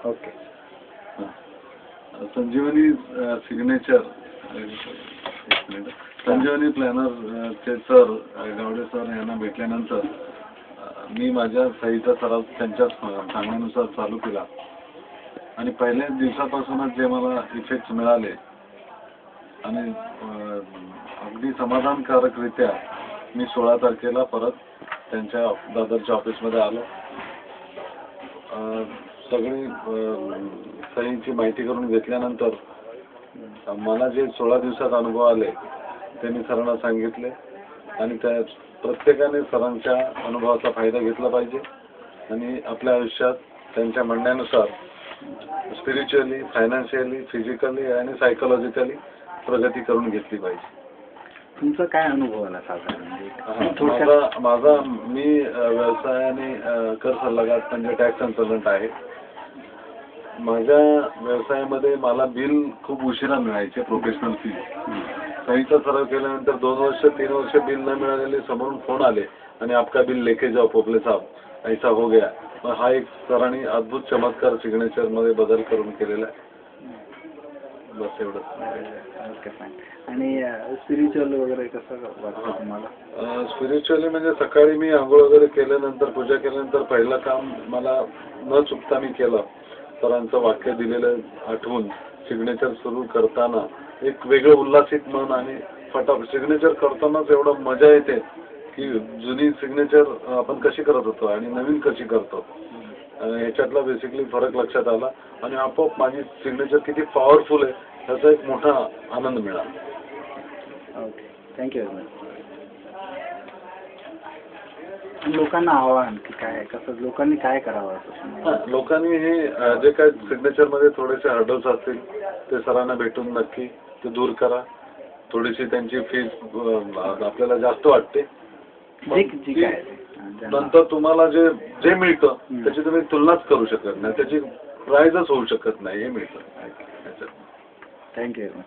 Okay. संजीवनी signature संजीवनी planar चे sir Gawade sir यांना भेटल्यानंतर मी माझ्या सहीचा सराव त्यांच्या सांगण्यानुसार चालू केला आणि पहिल्याच दिवसापासूनच जे मला इफेक्ट मिळाले आणि अगदी समाधानकारकरित्या मी 16 तारखेला परत त्यांच्या दादरच्या ऑफिसमध्ये आलो. सगळी सहीची माहिती करून घेतल्यानंतर मला जे 16 दिवसात अनुभव आले ते मी सरांना सांगितले आणि त्या प्रत्येकाने सरांच्या अनुभवाचा फायदा घेतला पाहिजे आणि आपल्या आयुष्यात त्यांच्या म्हणण्यानुसार स्पिरिच्युअली, फायनान्शियली, फिजिकली आणि सायकोलॉजिकली प्रगती करून घेतली पाहिजे. तुमचा काय अनुभव आला साधारण? माझा मी व्यवसायाने कर सल्लागार म्हणजे टॅक्स कन्सल्टंट आहे. माझ्या व्यवसायामध्ये मला बिल खूप उशिरा मिळायचे, प्रोफेशनल फी. सहीचा सराव केल्यानंतर 2 वर्ष 3 वर्ष बिल न मिळालेले समोरून फोन आले आणि आपका बिल लेके जाओ पोपले साहब ऐसा हो गया. हा एक सरांनी अद्भुत चमत्कार सिग्नेचर मध्ये बदल करून केलेला आहे. बस एवढंच. आणि स्पिरिच्युअल वगैरे कसं वाटतं तुम्हाला? स्पिरिच्युअली म्हणजे सकाळी मी आंघोळ वगैरे केल्यानंतर, पूजा केल्यानंतर पहिलं काम मला न चुकता मी केलं. सरांचं वाक्य दिलेलं आठवून सिग्नेचर सुरू करताना एक वेगळं उल्हासित मन आणि फटाफट सिग्नेचर करतानाच एवढं मजा येते की जुनी सिग्नेचर आपण कशी करत होतो आणि नवीन कशी करतो ह्याच्यातला बेसिकली फरक लक्षात आला आणि आपोआप माझी सिग्नेचर किती पॉवरफुल आहे त्याचा एक मोठा आनंद मिळाला. Okay, thank you very much. लोकांना आव्हान की काय, कसं लोकांनी काय करावं? लोकांनी हे जे काय सिग्नेचर मध्ये थोडेसे हर्डल्स असतील ते सरांना भेटून नक्की ते दूर करा. थोडीशी त्यांची फीस आपल्याला जास्त वाटते, नंतर तुम्हाला जे मिळतं त्याची तुम्ही तुलनाच करू शकत नाही, त्याची प्राइजच होऊ शकत नाही, हे मिळतं. Thank you very much.